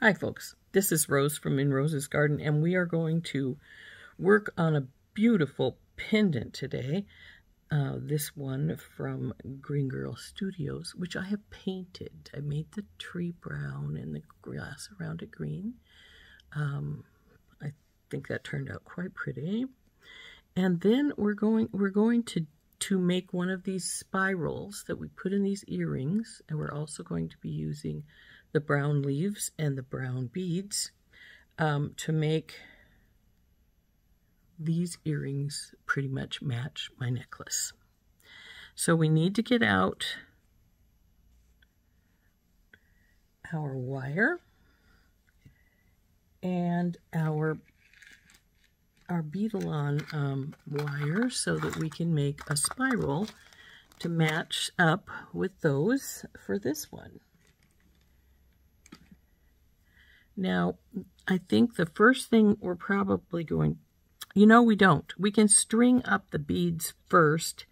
Hi folks, this is Rose from In Rose's Garden, and we are going to work on a beautiful pendant today. This one from Green Girl Studios, which I have painted. I made the tree brown and the grass around it green. I think that turned out quite pretty. And then we're going to make one of these spirals that we put in these earrings, and we're also going to be using the brown leaves and the brown beads to make these earrings pretty much match my necklace. So we need to get out our wire and our beadle-on wire so that we can make a spiral to match up with those for this one. Now, I think the first thing we're probably going, we don't. We can string up the beads first,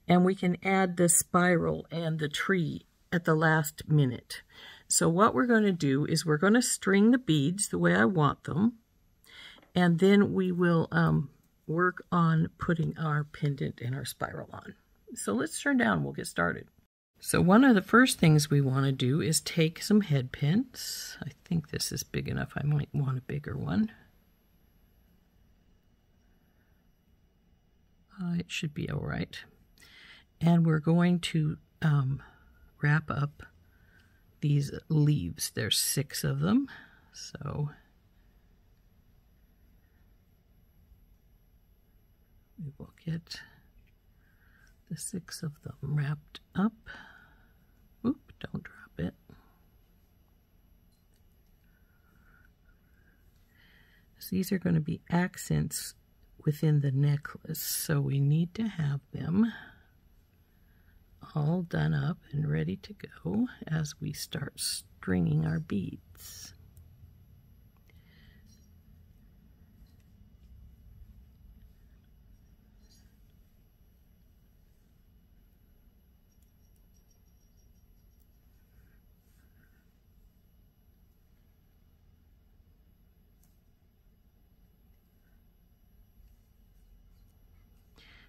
and we can add the spiral and the tree at the last minute. So what we're going to do is we're going to string the beads the way I want them, and then we will work on putting our pendant and our spiral on. So let's turn down, we'll get started. So one of the first things we want to do is take some head pins. I think this is big enough. I might want a bigger one. It should be all right. And we're going to wrap up these leaves. There's 6 of them. So we will get the 6 of them wrapped up. Oop, don't drop it. So these are going to be accents within the necklace, so we need to have them all done up and ready to go as we start stringing our beads.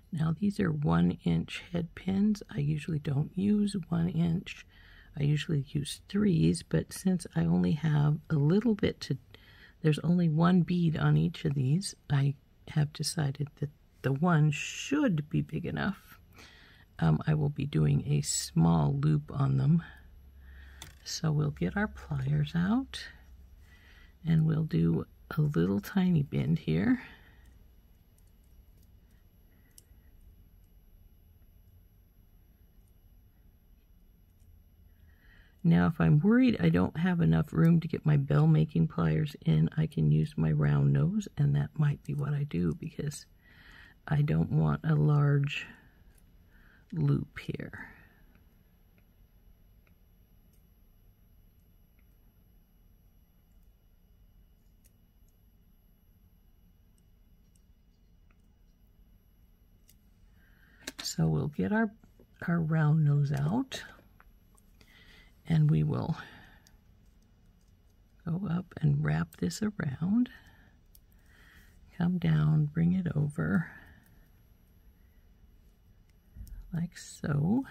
Now these are 1-inch head pins. I usually don't use 1 inch. I usually use 3s, but since I only have a little bit there's only 1 bead on each of these, I have decided that the 1 should be big enough. I will be doing a small loop on them. So we'll get our pliers out and we'll do a little tiny bend here. Now, if I'm worried I don't have enough room to get my bell making pliers in, I can use my round nose, and that might be what I do because I don't want a large loop here. So we'll get our round nose out. And we will go up and wrap this around, come down, bring it over, like so.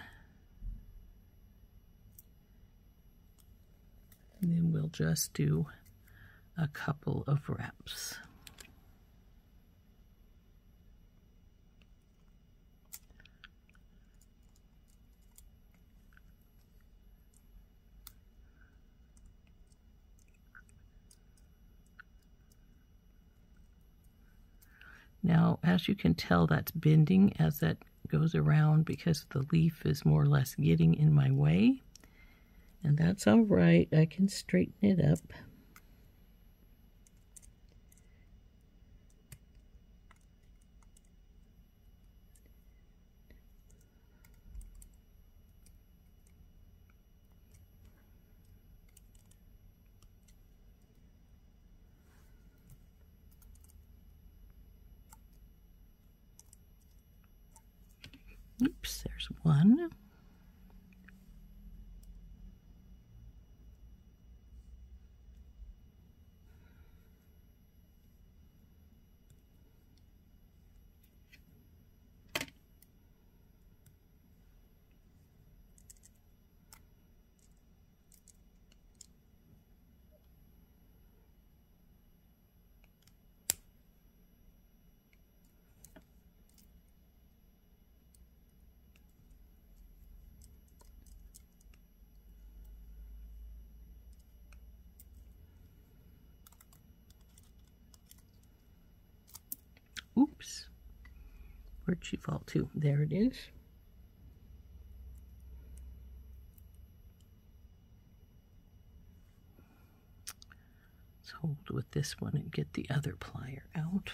And then we'll just do a couple of wraps. Now, as you can tell, that's bending as that goes around because the leaf is more or less getting in my way. And that's all right. I can straighten it up. Oops, there's one. Where'd she fall to? There it is. Let's hold with this one and get the other plier out.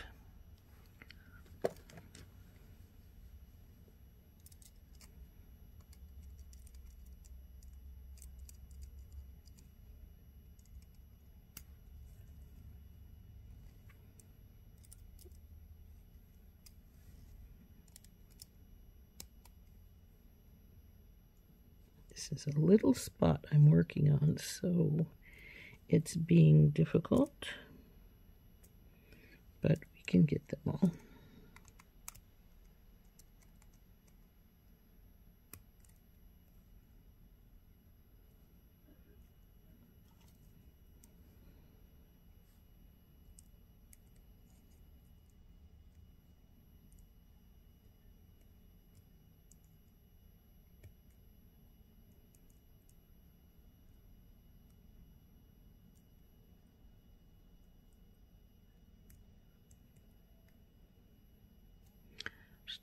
This is a little spot I'm working on, so it's being difficult, but we can get them all.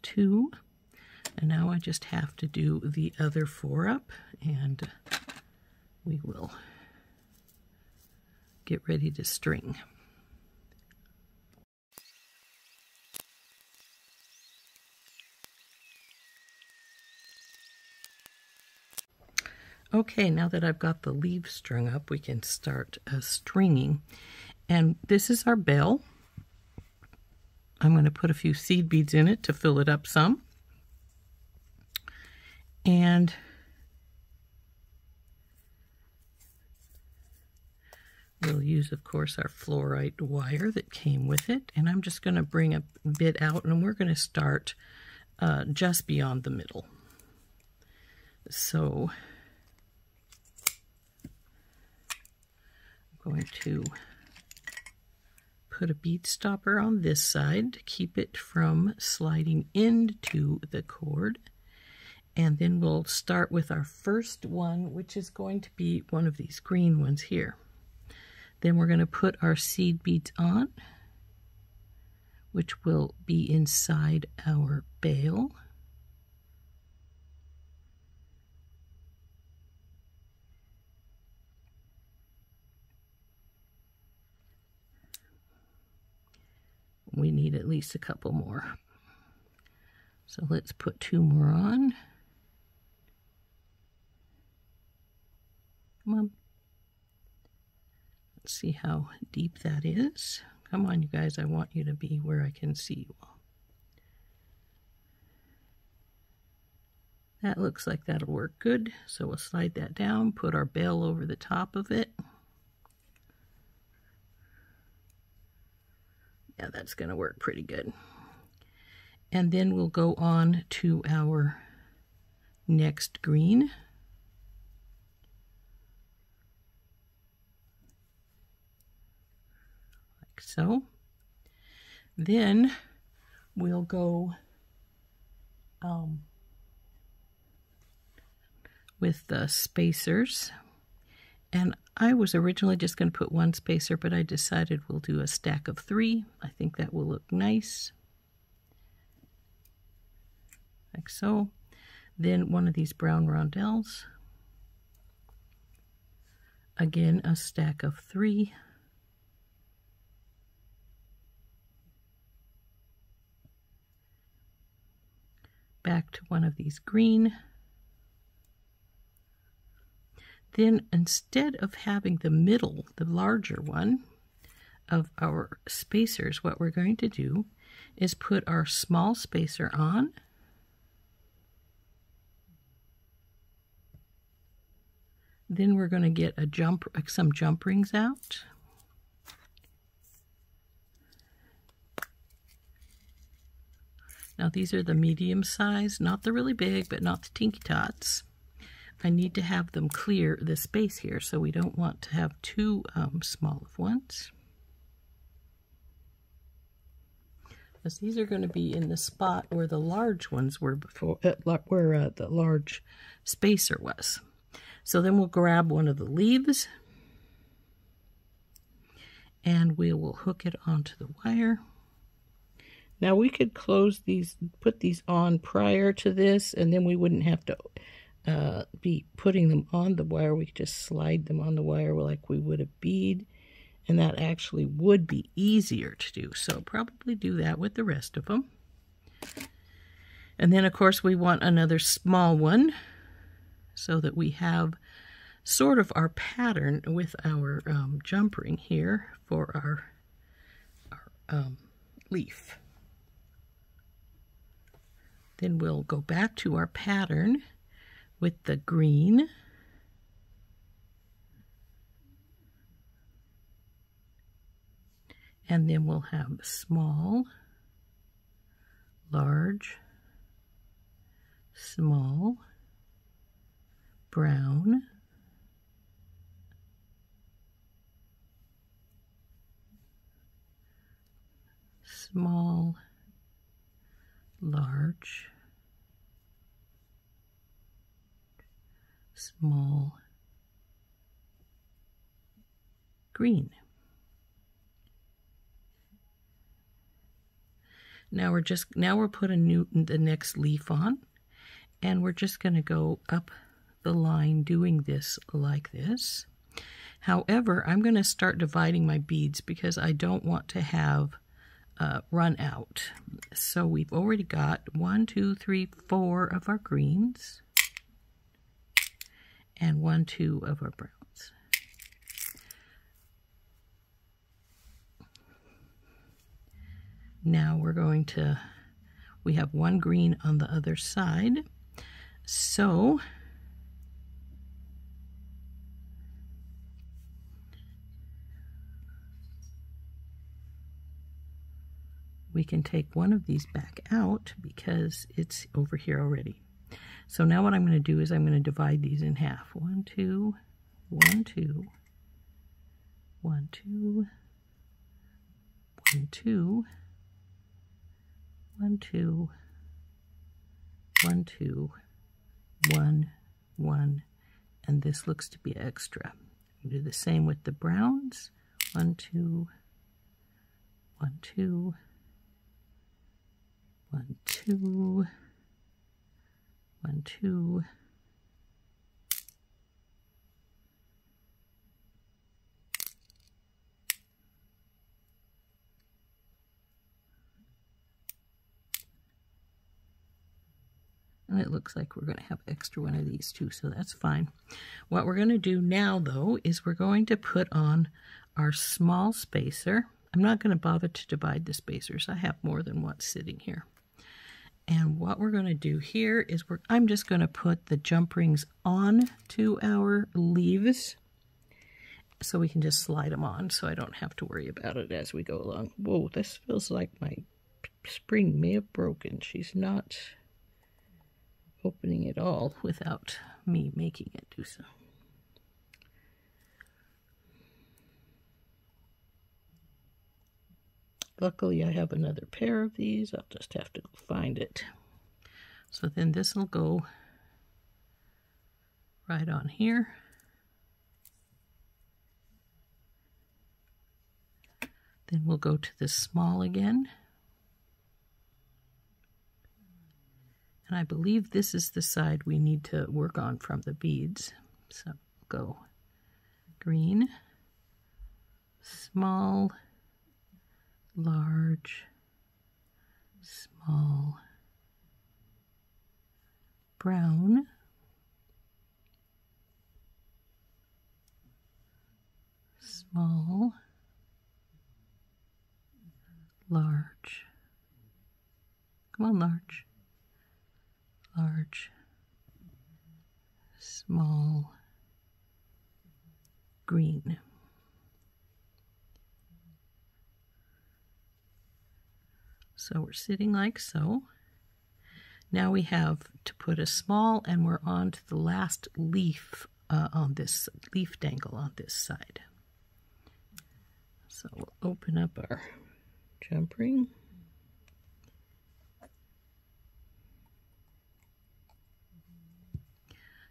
Two, and now I just have to do the other 4 up, and we will get ready to string. Okay, now that I've got the leaves strung up, we can start stringing, and this is our bell. I'm going to put a few seed beads in it to fill it up some. And we'll use, of course, our fluorite wire that came with it. And I'm just going to bring a bit out, and we're going to start just beyond the middle. So I'm going to put a bead stopper on this side to keep it from sliding into the cord. And then we'll start with our first one, which is going to be one of these green ones here. Then we're going to put our seed beads on, which will be inside our bail. We need at least a couple more. So let's put 2 more on. Come on. Let's see how deep that is. Come on, you guys, I want you to be where I can see you all. That looks like that'll work good. So we'll slide that down, put our bail over the top of it. Yeah, that's going to work pretty good. And then we'll go on to our next green. Like so. Then we'll go with the spacers. And I was originally just going to put 1 spacer, but I decided we'll do a stack of 3. I think that will look nice. Like so. Then one of these brown rondelles. Again, a stack of 3. Back to one of these green. Then instead of having the middle, the larger one of our spacers, what we're going to do is put our small spacer on. Then we're going to get a some jump rings out. Now these are the medium size, not the really big, but not the tinky tots. I need to have them clear the space here, so we don't want to have too small of ones. Because these are going to be in the spot where the large ones were before, where the large spacer was. So then we'll grab one of the leaves, and we will hook it onto the wire. Now we could close these, put these on prior to this, and then we wouldn't have to be putting them on the wire. We could just slide them on the wire like we would a bead, and that actually would be easier to do. So probably do that with the rest of them. And then of course we want another small one so that we have sort of our pattern with our jump ring here for our leaf. Then we'll go back to our pattern with the green. And then we'll have small, large, small, brown, small, large, small, green. Now we're putting the next leaf on, and we're just going to go up the line doing this like this. However, I'm going to start dividing my beads because I don't want to have run out. So we've already got 1, 2, 3, 4 of our greens and 1, 2 of our browns. Now we're going to, we have 1 green on the other side. So we can take one of these back out because it's over here already. So now what I'm going to do is I'm going to divide these in half. 1, 2, 1, 2, 1, 2, 1, 2, 1, 2, 1, 2, 1, 1, and this looks to be extra. We do the same with the browns. 1, 2, 1, 2, 1, 2, 1, 2. And it looks like we're going to have extra one of these too, so that's fine. What we're going to do now, though, is we're going to put on our small spacer. I'm not going to bother to divide the spacers. I have more than one sitting here. And what we're going to do here is I'm just going to put the jump rings on to our leaves so we can just slide them on so I don't have to worry about it as we go along. Whoa, this feels like my spring may have broken. She's not opening it all without me making it do so. Luckily, I have another pair of these. I'll just have to find it. So then this will go right on here. Then we'll go to the small again. And I believe this is the side we need to work on from the beads. So go green, small, large, small, brown, small, large, come on, large, large, small, green. So we're sitting like so. Now we have to put a small, and we're on to the last leaf on this leaf dangle on this side. So we'll open up our jump ring.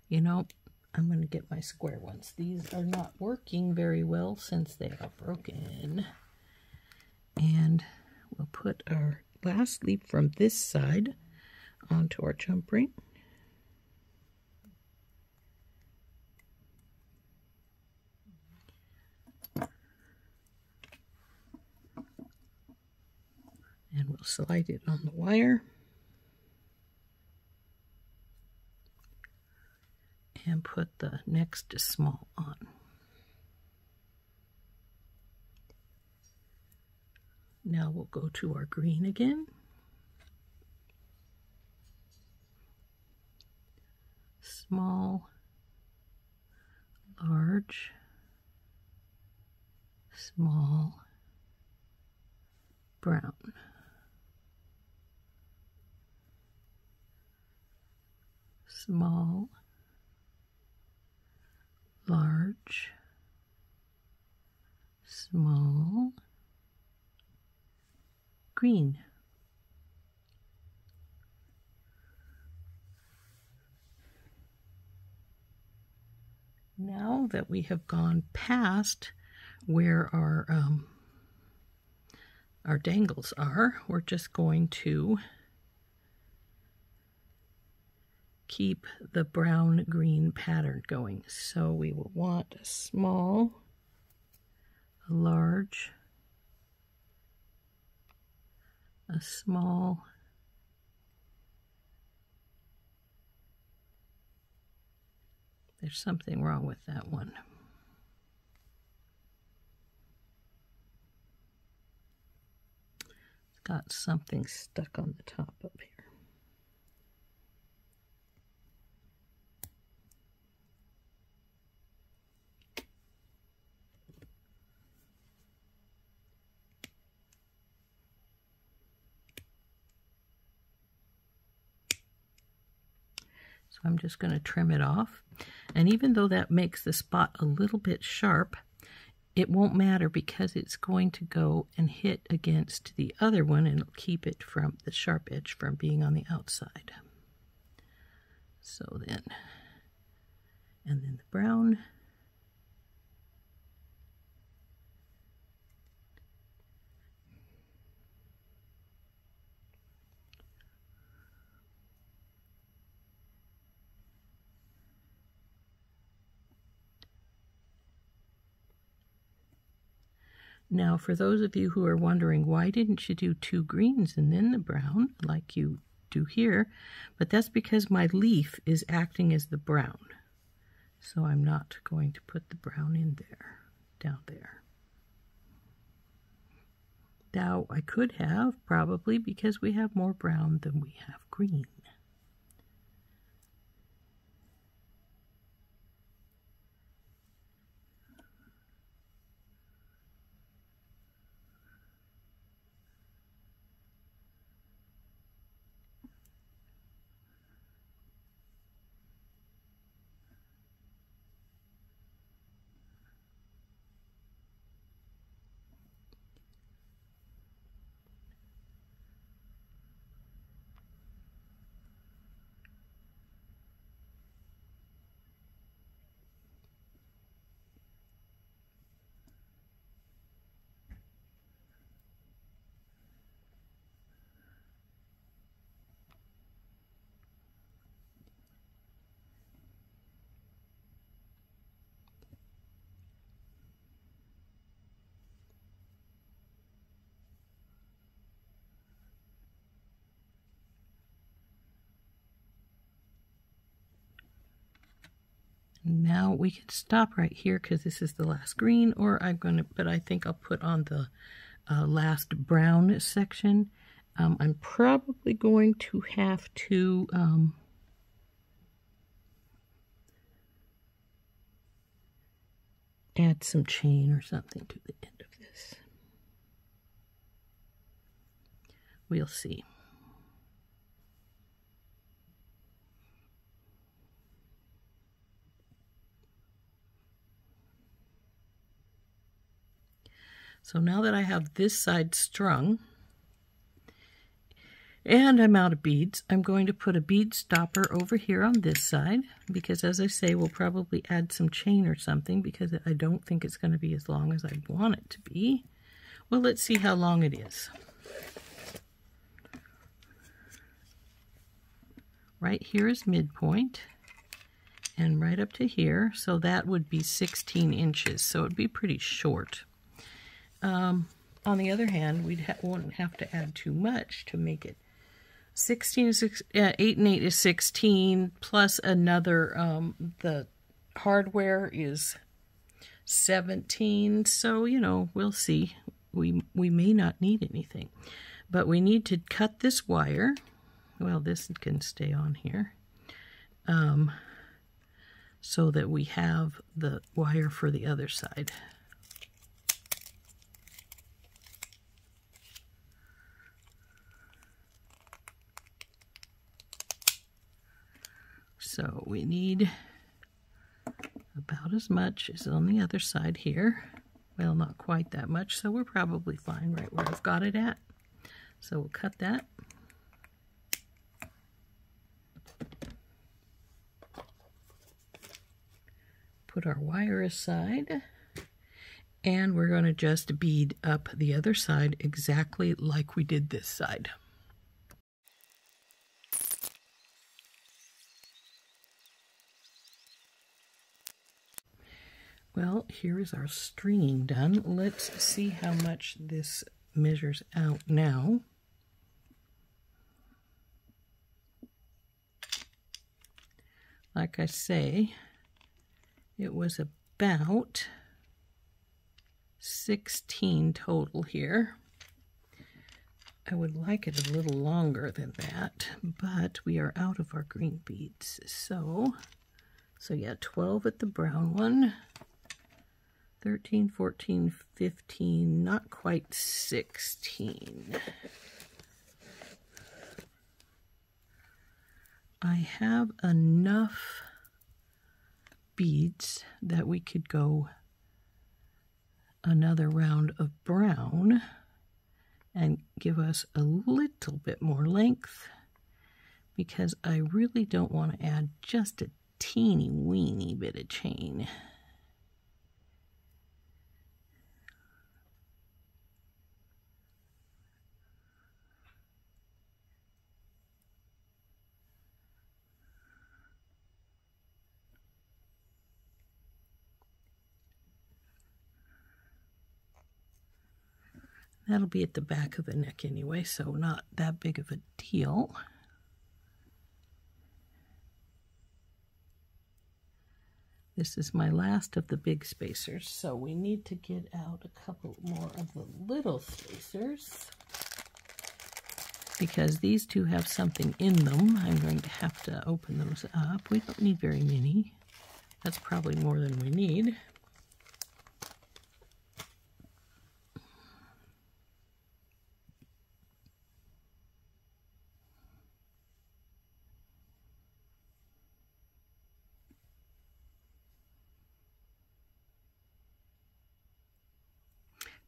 You know, I'm going to get my square ones. These are not working very well since they are broken. And we'll put our last leaf from this side onto our jump ring. And we'll slide it on the wire. And put the next small on. Now we'll go to our green again. Small, large, small, brown. Small, large, small, green. Now that we have gone past where our dangles are, we're just going to keep the brown-green pattern going. So we will want a small, a large, a small, there's something wrong with that one. It's got something stuck on the top up here. So I'm just going to trim it off. And even though that makes the spot a little bit sharp, it won't matter because it's going to go and hit against the other one and it'll keep it from the sharp edge from being on the outside. So then, and then the brown. Now, for those of you who are wondering, why didn't you do 2 greens and then the brown like you do here? But that's because my leaf is acting as the brown. So I'm not going to put the brown in there, down there. Now, I could have, probably, because we have more brown than we have green. Now we can stop right here because this is the last green, or but I think I'll put on the last brown section. I'm probably going to have to add some chain or something to the end of this. We'll see. So now that I have this side strung, and I'm out of beads, I'm going to put a bead stopper over here on this side, because as I say, we'll probably add some chain or something, because I don't think it's going to be as long as I want it to be. Well, let's see how long it is. right here is midpoint, and right up to here, so that would be 16 inches, so it'd be pretty short. On the other hand, we wouldn't have to add too much to make it 16. 8 and 8 is 16, plus another, the hardware is 17, so, you know, we'll see. We may not need anything, but we need to cut this wire. Well, this can stay on here, so that we have the wire for the other side. So we need about as much as on the other side here. Well, not quite that much, so we're probably fine right where I've got it at. So we'll cut that. Put our wire aside, and we're going to just bead up the other side exactly like we did this side. Well, here is our stringing done. Let's see how much this measures out now. Like I say, it was about 16 total here. I would like it a little longer than that, but we are out of our green beads. So yeah, 12 at the brown one. 13, 14, 15, not quite 16. I have enough beads that we could go another round of brown and give us a little bit more length, because I really don't want to add just a teeny weeny bit of chain. That'll be at the back of the neck anyway, so not that big of a deal. This is my last of the big spacers, so we need to get out a couple more of the little spacers, because these two have something in them. I'm going to have to open those up. We don't need very many. That's probably more than we need.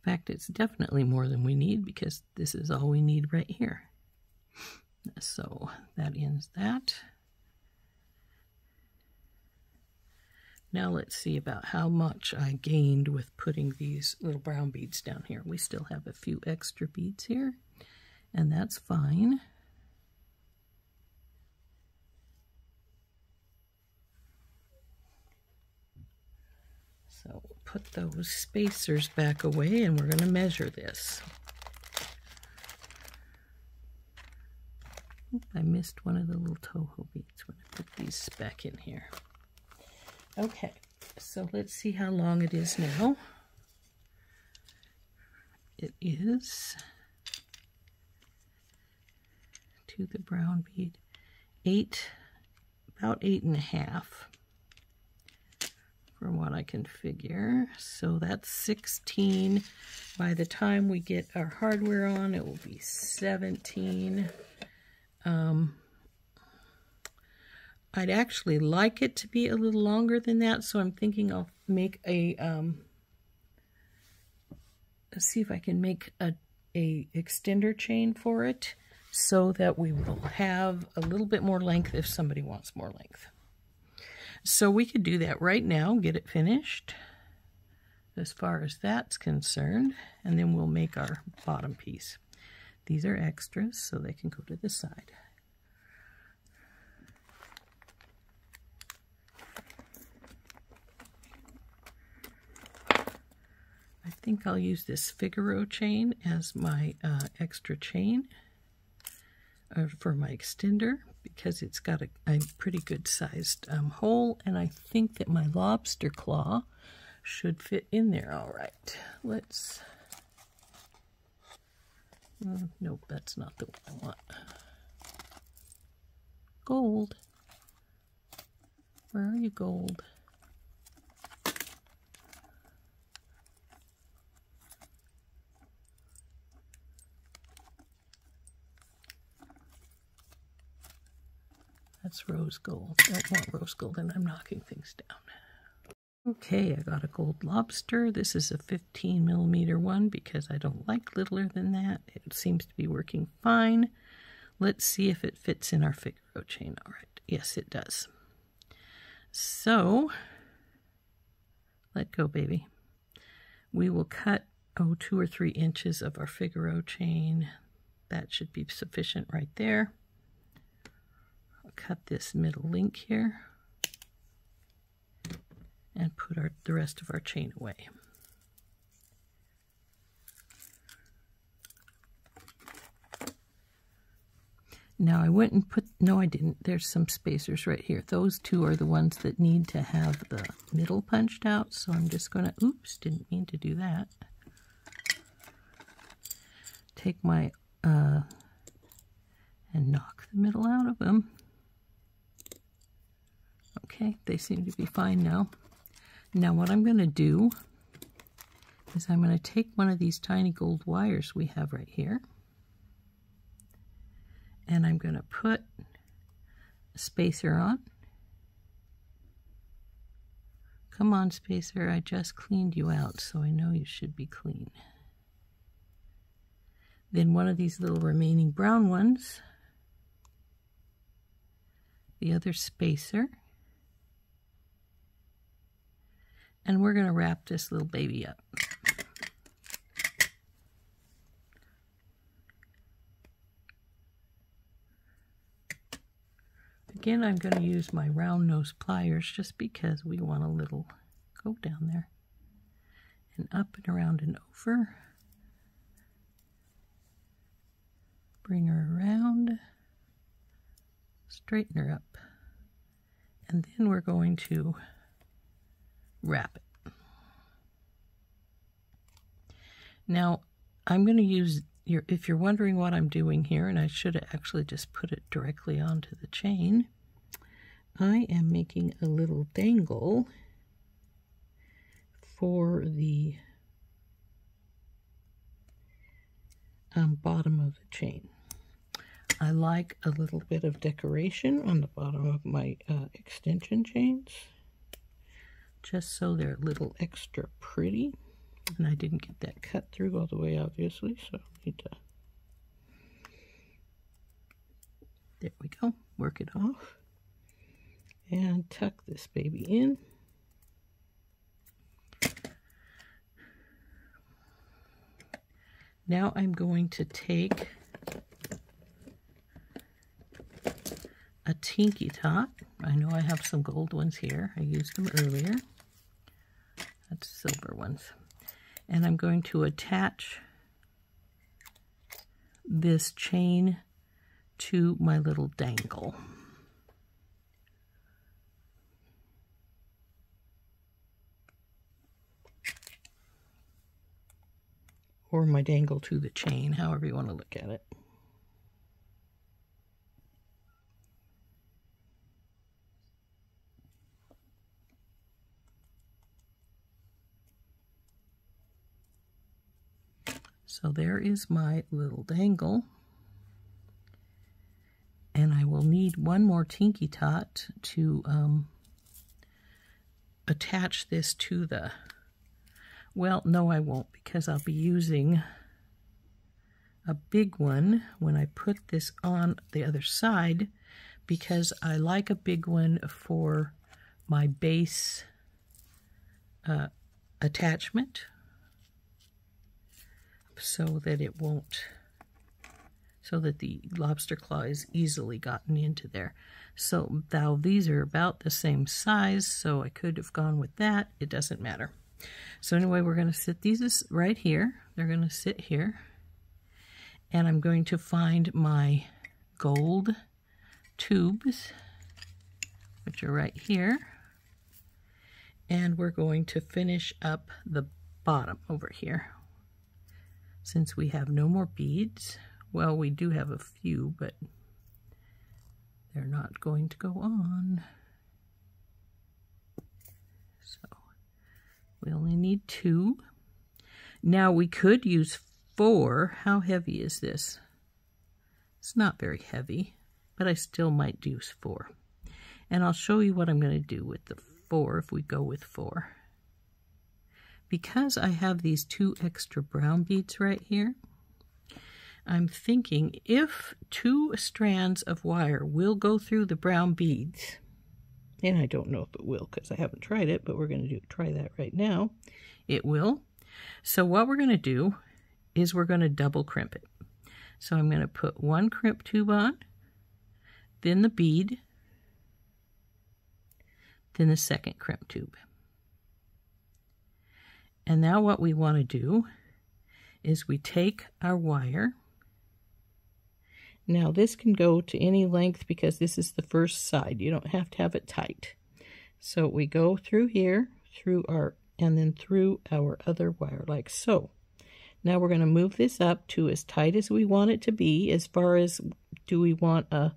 In fact, it's definitely more than we need, because this is all we need right here. So that ends that. Now let's see about how much I gained with putting these little brown beads down here. We still have a few extra beads here, and that's fine. So put those spacers back away, and we're going to measure this. Oop, I missed one of the little Toho beads when I put these back in here. Okay, so let's see how long it is now. It is, to the brown bead, about 8.5. From what I can figure. So that's 16. By the time we get our hardware on, it will be 17. I'd actually like it to be a little longer than that, so I'm thinking I'll make a, let's see if I can make a extender chain for it, so that we will have a little bit more length if somebody wants more length. So we could do that right now, get it finished as far as that's concerned, and then we'll make our bottom piece. These are extras, so they can go to the side. think I'll use this Figaro chain as my extra chain for my extender, because it's got a pretty good sized hole, and I think that my lobster claw should fit in there all right. Let's, nope, that's not the one I want. Gold. Where are you, gold? That's rose gold. I don't want rose gold, and I'm knocking things down. Okay, I got a gold lobster. This is a 15mm one because I don't like littler than that. It seems to be working fine. Let's see if it fits in our Figaro chain. All right. Yes, it does. So, let go, baby. We will cut, 2 or 3 inches of our Figaro chain. That should be sufficient right there. I'll cut this middle link here and put the rest of our chain away. Now I went and put, no I didn't, there's some spacers right here. Those two are the ones that need to have the middle punched out, so I'm just going to, oops, didn't mean to do that. Take my, and knock the middle out of them. Okay, they seem to be fine now. Now what I'm going to do is I'm going to take one of these tiny gold wires we have right here, and I'm going to put a spacer on. Come on, spacer, I just cleaned you out, so I know you should be clean. Then one of these little remaining brown ones, the other spacer, and we're going to wrap this little baby up. Again, I'm going to use my round nose pliers just because we want a little go down there and up and around and over. Bring her around, straighten her up, and then we're going to wrap it. Now, I'm going to use if you're wondering what I'm doing here, and I should have actually just put it directly onto the chain, I am making a little dangle for the bottom of the chain. I like a little bit of decoration on the bottom of my extension chains, just so they're a little extra pretty. And I didn't get that cut through all the way, obviously, so I need to, there we go, work it off, and tuck this baby in. Now I'm going to take a Tinky Tot. I know I have some gold ones here. I used them earlier. That's silver ones. And I'm going to attach this chain to my little dangle. Or my dangle to the chain, however you want to look at it. So there is my little dangle, and I will need one more Tinky Tot to attach this to the, well, no I won't, because I'll be using a big one when I put this on the other side, because I like a big one for my base attachment, so that it won't, so that the lobster claw is easily gotten into there. So now these are about the same size, so I could have gone with that. It doesn't matter. So anyway, we're going to sit these right here. They're going to sit here. And I'm going to find my gold tubes, which are right here. And we're going to finish up the bottom over here. Since we have no more beads, well, we do have a few, but they're not going to go on. So we only need 2. Now we could use 4. How heavy is this? It's not very heavy, but I still might use 4. And I'll show you what I'm going to do with the 4 if we go with 4. Because I have these 2 extra brown beads right here, I'm thinking if 2 strands of wire will go through the brown beads, and I don't know if it will because I haven't tried it, but we're going to try that right now. It will. So what we're going to do is we're going to double crimp it. So I'm going to put 1 crimp tube on, then the bead, then the second crimp tube. And now what we want to do is we take our wire. Now this can go to any length because this is the first side. You don't have to have it tight. So we go through here, and then through our other wire like so. Now we're going to move this up to as tight as we want it to be. As far as, do we want a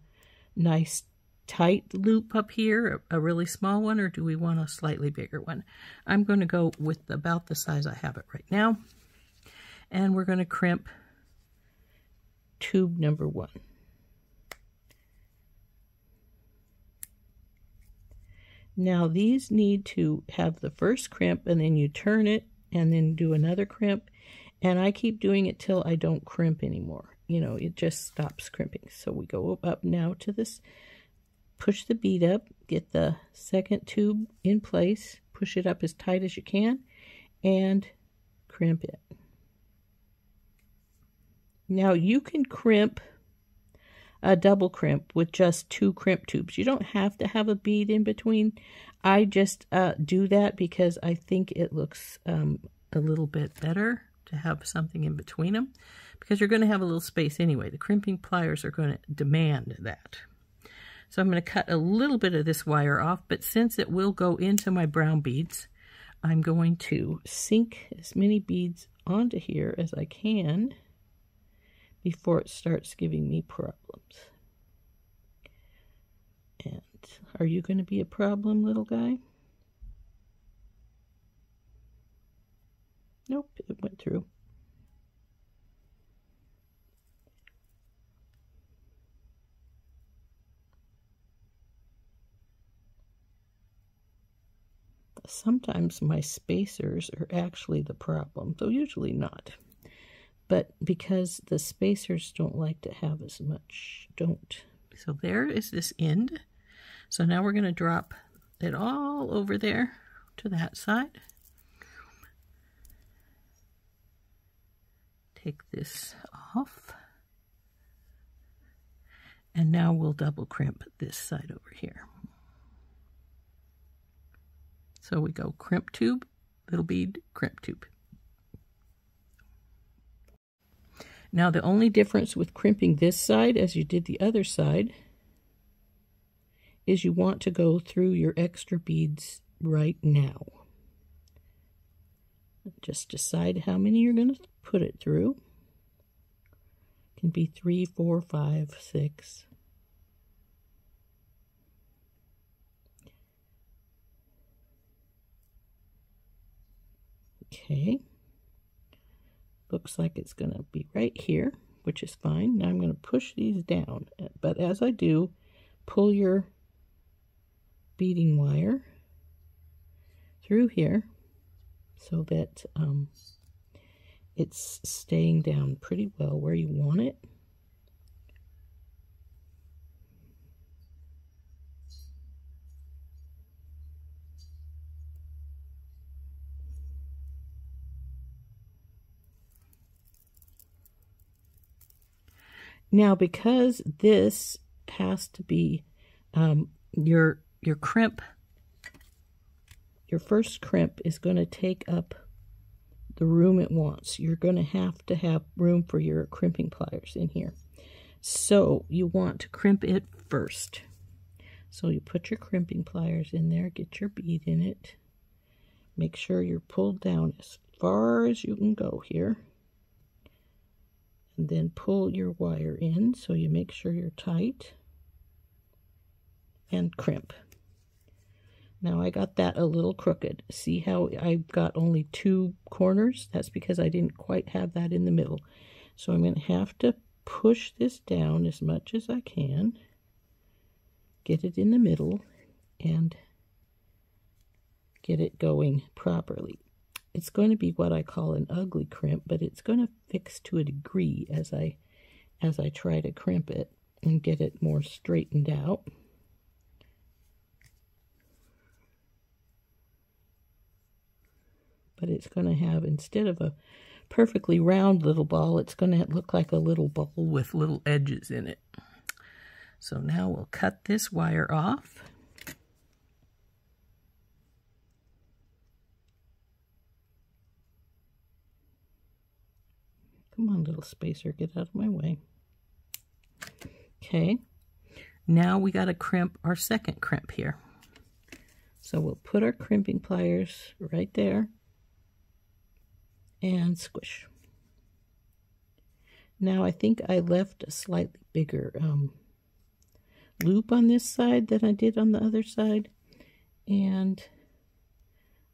nice tight loop up here, a really small one, or do we want a slightly bigger one? I'm going to go with about the size I have it right now. And we're going to crimp tube number 1. Now these need to have the first crimp, and then you turn it and then do another crimp, and I keep doing it till I don't crimp anymore. You know, it just stops crimping. So we go up now to this, push the bead up, get the second tube in place, push it up as tight as you can, and crimp it. Now you can crimp a double crimp with just 2 crimp tubes. You don't have to have a bead in between. I just do that because I think it looks a little bit better to have something in between them, because you're going to have a little space anyway. The crimping pliers are going to demand that. So I'm going to cut a little bit of this wire off, but since it will go into my brown beads, I'm going to sink as many beads onto here as I can before it starts giving me problems. And are you going to be a problem, little guy? Nope, it went through. Sometimes my spacers are actually the problem, though usually not. But because the spacers don't like to have as much, So there is this end. So now we're going to drop it all over there to that side. Take this off. And now we'll double crimp this side over here. So we go crimp tube, little bead, crimp tube. Now the only difference with crimping this side as you did the other side is you want to go through your extra beads right now. Just decide how many you're going to put it through. It can be 3, 4, 5, 6. Okay. Looks like it's going to be right here, which is fine. Now I'm going to push these down, but as I do, pull your beading wire through here so that it's staying down pretty well where you want it. Now, because this has to be your your first crimp is going to take up the room it wants. You're going to have room for your crimping pliers in here. So you want to crimp it first. So you put your crimping pliers in there, get your bead in it. Make sure you're pulled down as far as you can go here. And then pull your wire in so you make sure you're tight. And crimp. Now I got that a little crooked. See how I've got only 2 corners? That's because I didn't quite have that in the middle. So I'm going to have to push this down as much as I can. Get it in the middle and get it going properly. It's going to be what I call an ugly crimp, but it's going to fix to a degree as I try to crimp it and get it more straightened out. But it's going to have, instead of a perfectly round little ball, it's going to look like a little ball with little edges in it. So now we'll cut this wire off. Come on, little spacer, get out of my way. Okay, now we got to crimp our second crimp here. So we'll put our crimping pliers right there. And squish. Now I think I left a slightly bigger loop on this side than I did on the other side, and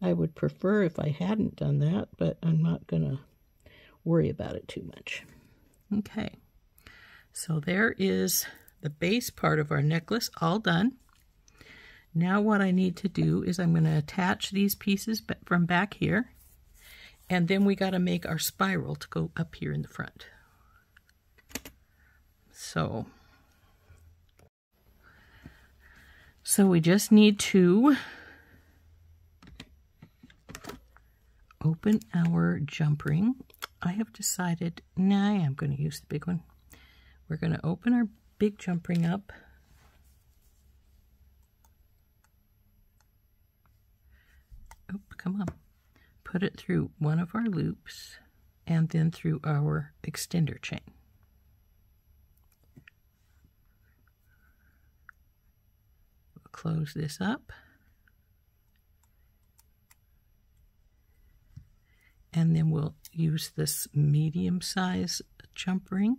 I would prefer if I hadn't done that, but I'm not gonna worry about it too much. Okay, so there is the base part of our necklace all done. Now what I need to do is I'm going to attach these pieces from back here. And then we got to make our spiral to go up here in the front. So we just need to open our jump ring. I have decided, nah, I'm going to use the big one. We're going to open our big jump ring up. Oh, come on. Put it through one of our loops and then through our extender chain. We'll close this up. And then we'll use this medium size jump ring.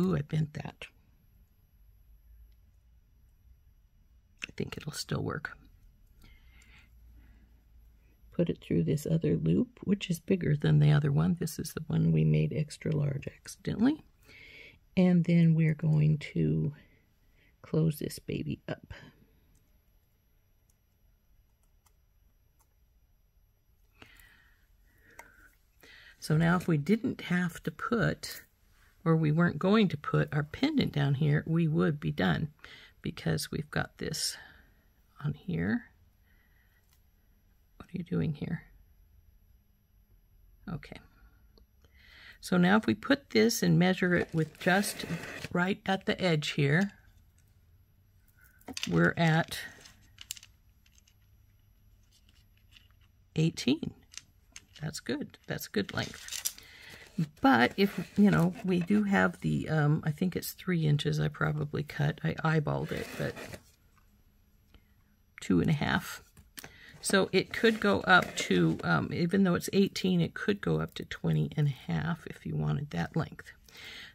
Ooh, I bent that. I think it'll still work. Put it through this other loop, which is bigger than the other one. This is the one we made extra large accidentally. And then we're going to close this baby up. So now if we didn't have to put, or we weren't going to put our pendant down here, we would be done because we've got this on here. What are you doing here? Okay. So now if we put this and measure it with just right at the edge here, we're at 18. That's good. That's good length. But if, you know, we do have the, I think it's 3 inches I probably cut. I eyeballed it, but 2.5. So it could go up to, even though it's 18, it could go up to 20.5 if you wanted that length.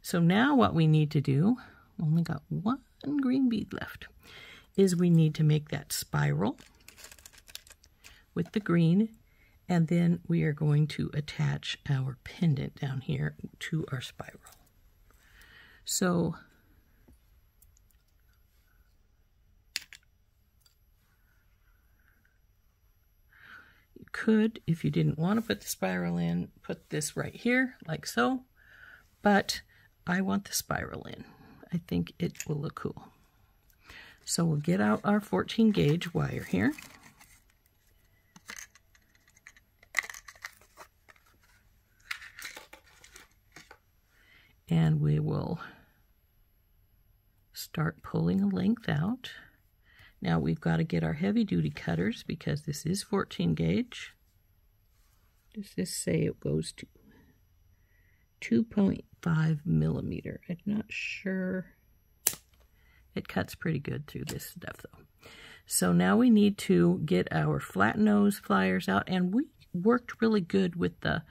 So now what we need to do, only got 1 green bead left, is we need to make that spiral with the green. And then we are going to attach our pendant down here to our spiral. So you could, if you didn't want to put the spiral in, put this right here, like so. But I want the spiral in. I think it will look cool. So we'll get out our 14 gauge wire here. And we will start pulling a length out. Now we've got to get our heavy duty cutters because this is 14 gauge. Does this say it goes to 2.5 millimeter? I'm not sure. It cuts pretty good through this stuff though. So now we need to get our flat nose pliers out, and we worked really good with the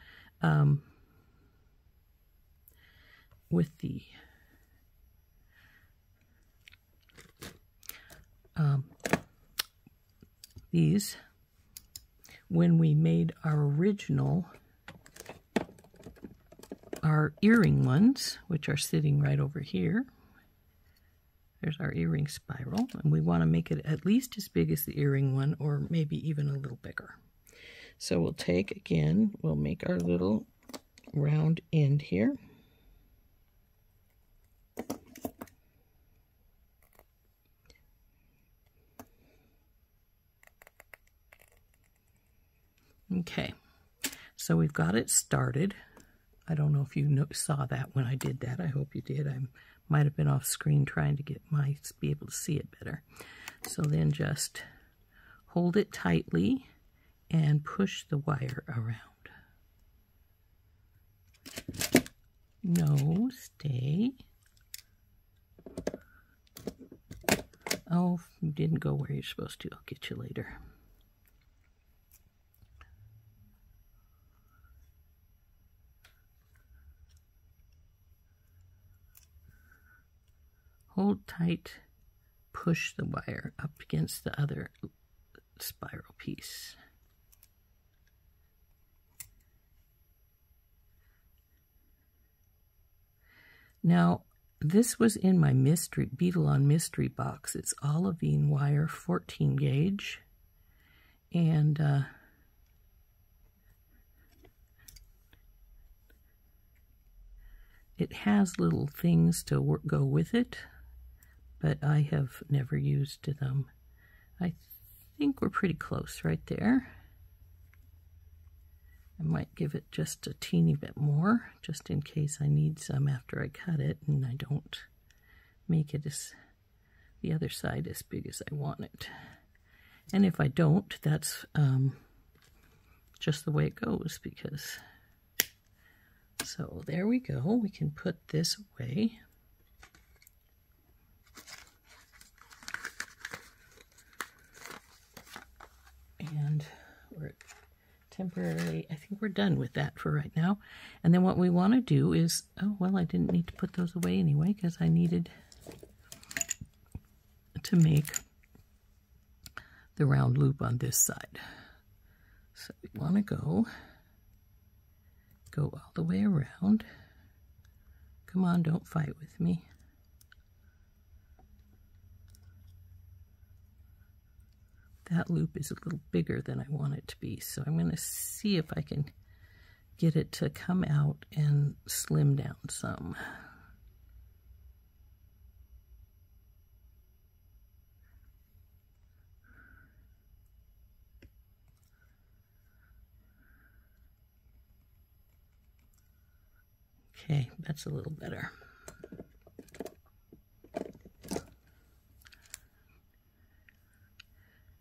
these when we made our original, our earring ones, which are sitting right over here. There's our earring spiral, and we want to make it at least as big as the earring one, or maybe even a little bigger. So we'll take, again, we'll make our little round end here. Okay, so we've got it started. I don't know if you saw that when I did that. I hope you did. I might have been off screen trying to be able to see it better. So then just hold it tightly and push the wire around. No, stay. Oh, you didn't go where you're supposed to. I'll get you later. Hold tight, push the wire up against the other spiral piece. Now, this was in my Beetle on Mystery box. It's olivine wire, 14 gauge, and it has little things to go with it, but I have never used them. I think we're pretty close right there. I might give it just a teeny bit more, just in case I need some after I cut it, and I don't make it the other side as big as I want it. And if I don't, that's just the way it goes, because... So there we go. We can put this away. And we're temporarily, I think we're done with that for right now. And then what we want to do is, oh, well, I didn't need to put those away anyway because I needed to make the round loop on this side. So we want to go all the way around. Come on, don't fight with me. That loop is a little bigger than I want it to be, so I'm going to see if I can get it to come out and slim down some. Okay, that's a little better.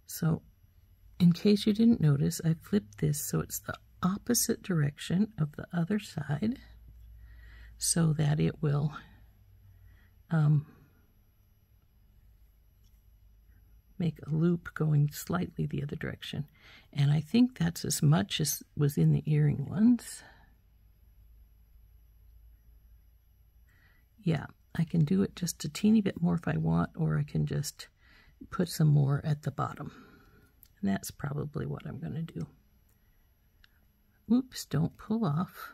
So, in case you didn't notice, I flipped this so it's the opposite direction of the other side so that it will make a loop going slightly the other direction. And I think that's as much as was in the earring ones. Yeah, I can do it just a teeny bit more if I want, or I can just put some more at the bottom. And that's probably what I'm going to do. Oops, don't pull off.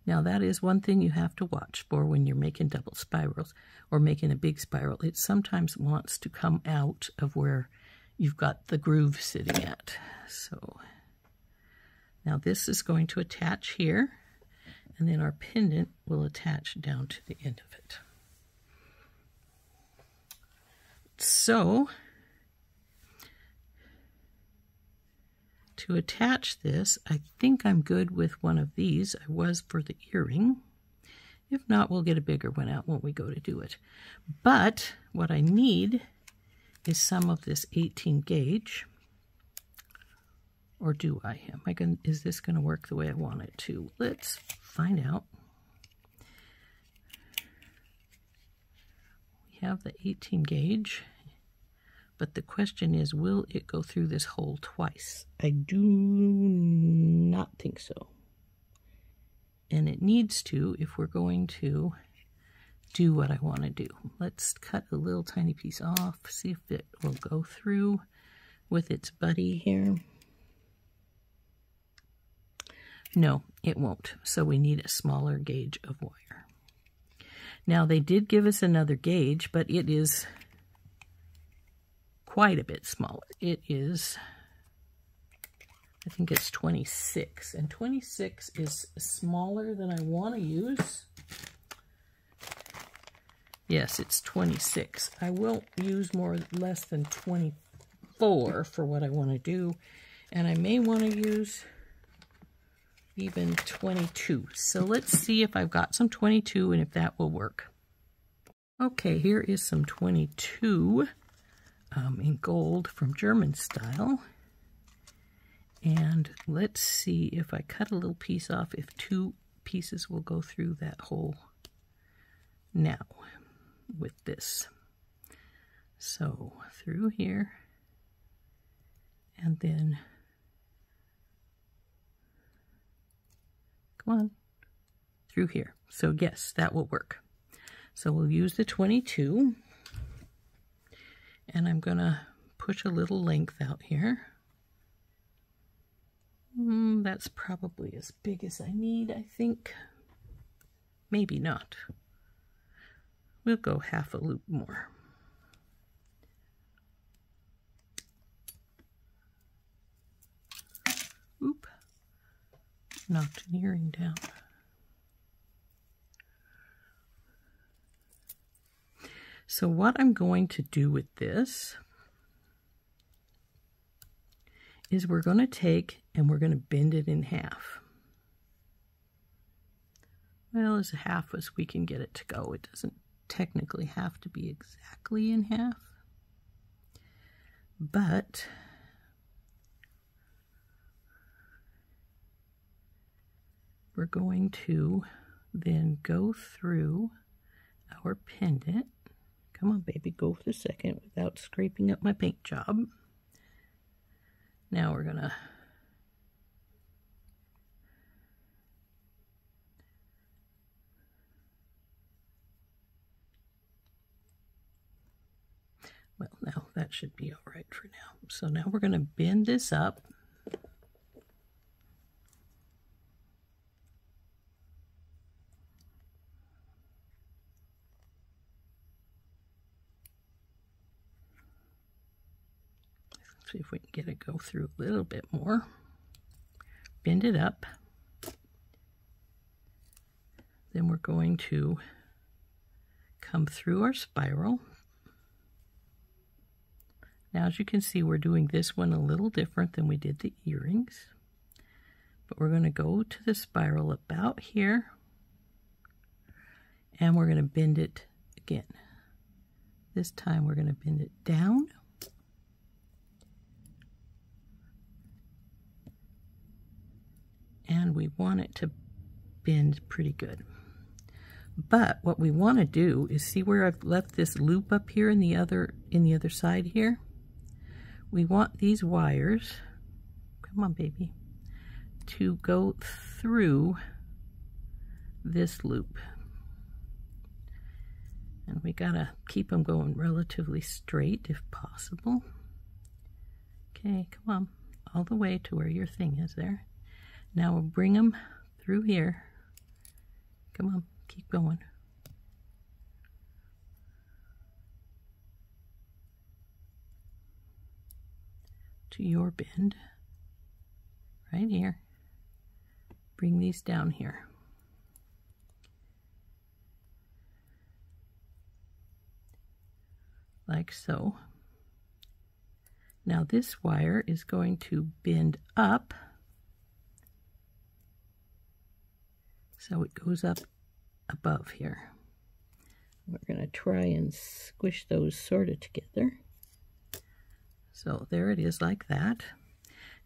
Now that is one thing you have to watch for when you're making double spirals or making a big spiral. It sometimes wants to come out of where you've got the groove sitting at. So now this is going to attach here, and then our pendant will attach down to the end of it. So to attach this, I think I'm good with one of these. I was for the earring. If not, we'll get a bigger one out when we go to do it. But what I need is some of this 18 gauge. Or do I? Is this going to work the way I want it to? Let's find out. We have the 18 gauge, but the question is, will it go through this hole twice? I do not think so. And it needs to if we're going to do what I want to do. Let's cut a little tiny piece off, see if it will go through with its buddy here. No, it won't. So we need a smaller gauge of wire. Now they did give us another gauge, but it is quite a bit smaller. It is, I think it's 26, and 26 is smaller than I want to use. Yes, it's 26. I won't use less than 24 for what I want to do, and I may want to use even 22. So let's see if I've got some 22 and if that will work. Okay, here is some 22 in gold from German style. And let's see if I cut a little piece off, if 2 pieces will go through that hole now with this. So through here, and then come on, through here. So yes, that will work. So we'll use the 22, and I'm gonna push a little length out here. That's probably as big as I need, I think. Maybe not. We'll go half a loop more. Oop. Knocked an earring down. So what I'm going to do with this is we're going to take and we're going to bend it in half. Well, as half as we can get it to go. It doesn't technically have to be exactly in half, but we're going to then go through our pendant. Come on, baby, go for a second without scraping up my paint job. Now we're gonna well, now that should be all right for now. So now we're gonna bend this up. See if we can get it go through a little bit more. Bend it up. Then we're going to come through our spiral. Now, as you can see, we're doing this one a little different than we did the earrings. But we're going to go to the spiral about here, and we're going to bend it again. This time we're going to bend it down. And we want it to bend pretty good. But what we want to do is, see where I've left this loop up here in the other side here? We want these wires, come on baby, to go through this loop. And we gotta keep them going relatively straight if possible. Okay, come on, all the way to where your thing is there. Now we'll bring them through here. Come on, keep going. To your bend, right here. Bring these down here. Like so. Now this wire is going to bend up. So it goes up above here. We're going to try and squish those sort of together. So there it is like that.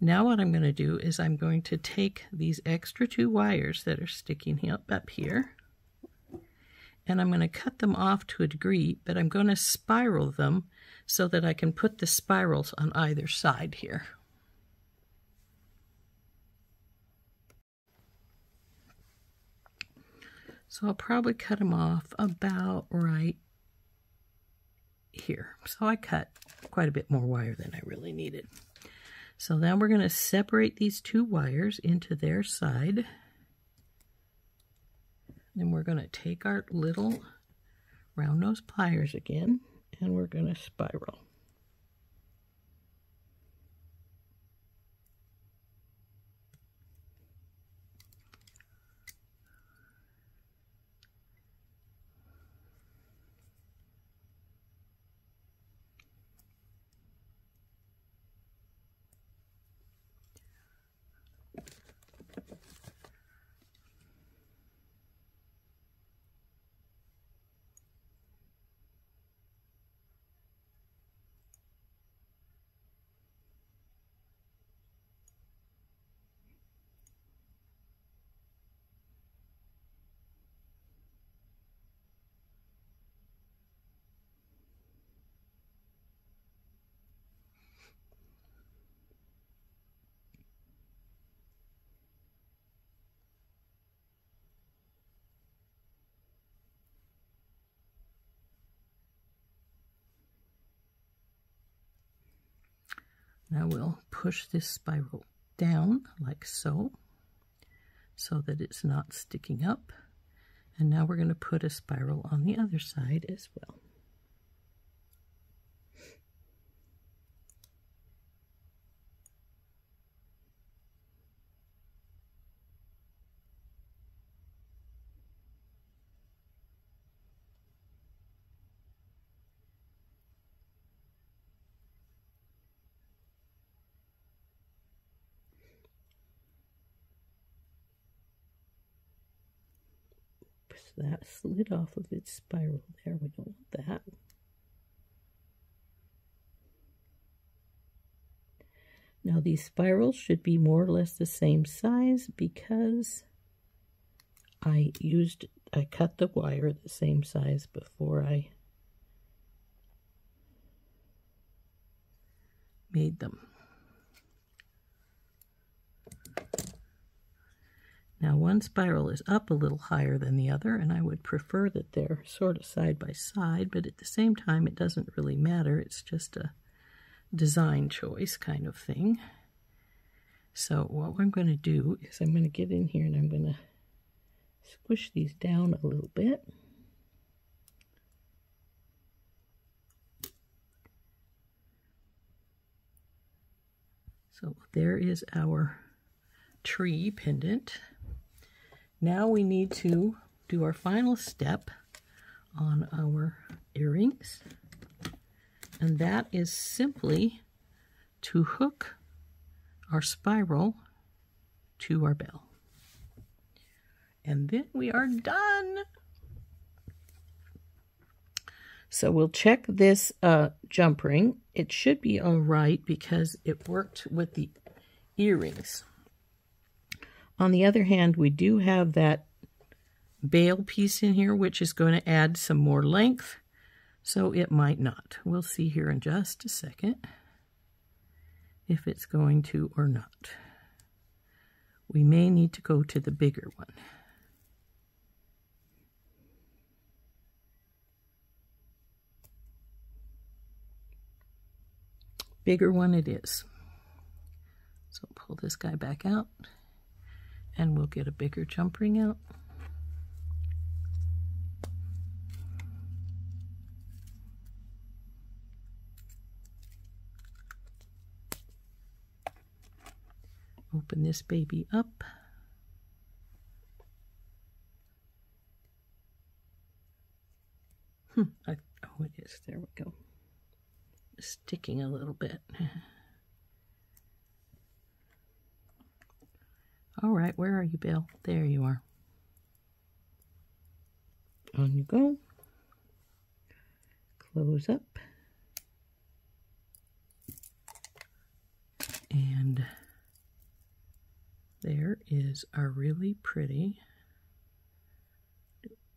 Now what I'm going to do is I'm going to take these extra 2 wires that are sticking up here, and I'm going to cut them off to a degree, but I'm going to spiral them so that I can put the spirals on either side here. So I'll probably cut them off about right here. So I cut quite a bit more wire than I really needed. So now we're going to separate these 2 wires into their side. Then we're going to take our little round nose pliers again, and we're going to spiral. Now we'll push this spiral down like so, so that it's not sticking up. And now we're going to put a spiral on the other side as well. That slid off of its spiral there. We don't want that. Now these spirals should be more or less the same size because I cut the wire the same size before I made them. Now one spiral is up a little higher than the other, and I would prefer that they're sort of side by side, but at the same time it doesn't really matter. It's just a design choice kind of thing. So what I'm going to do is I'm going to get in here and I'm going to squish these down a little bit. So there is our tree pendant. Now we need to do our final step on our earrings, and that is simply to hook our spiral to our bell. And then we are done. So we'll check this jump ring. It should be all right because it worked with the earrings. On the other hand, we do have that bail piece in here, which is going to add some more length, so it might not. We'll see here in just a second if it's going to or not. We may need to go to the bigger one. Bigger one it is. So pull this guy back out. And we'll get a bigger jump ring out. Open this baby up. Oh, it is. There we go. Sticking a little bit. All right, where are you, Bill? There you are. On you go. Close up. is our really pretty.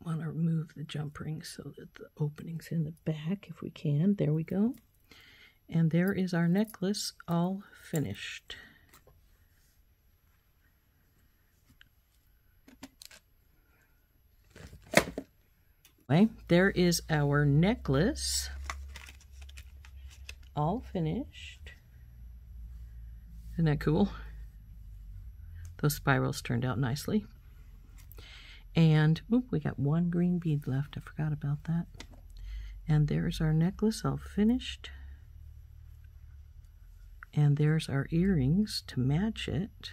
Want to remove the jump ring so that the opening's in the back if we can. There we go. And there is our necklace all finished. There is our necklace all finished. Isn't that cool? Those spirals turned out nicely. And we got one green bead left. I forgot about that. And there's our necklace all finished. And there's our earrings to match it.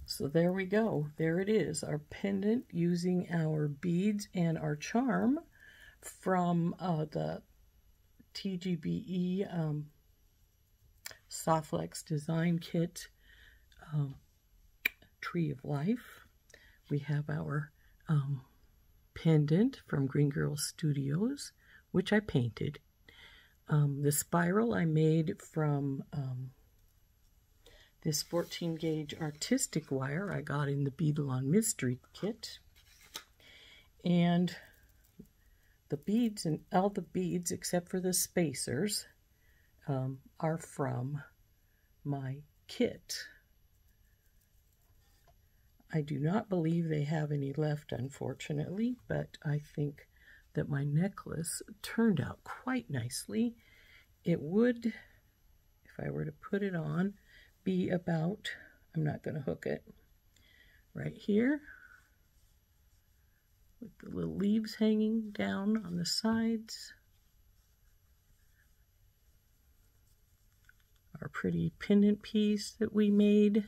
So there we go. There it is, our pendant using our beads and our charm from the TGBE SoftFlex's design kit, Tree of Life. We have our pendant from Green Girl Studios, which I painted. The spiral I made from this 14 gauge artistic wire I got in the Beadle on Mystery kit. And the beads, and all the beads except for the spacers, are from my kit. I do not believe they have any left, unfortunately, but I think that my necklace turned out quite nicely. It would, if I were to put it on, be about, I'm not going to hook it, right here, with the little leaves hanging down on the sides. Our pretty pendant piece that we made.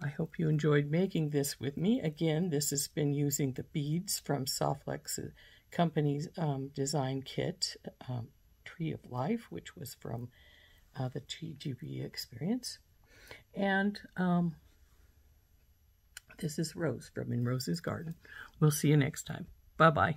I hope you enjoyed making this with me. Again, this has been using the beads from SoftFlex's company's design kit, Tree of Life, which was from the TGBE experience. And this is Rose from In Rose's Garden. We'll see you next time. Bye-bye.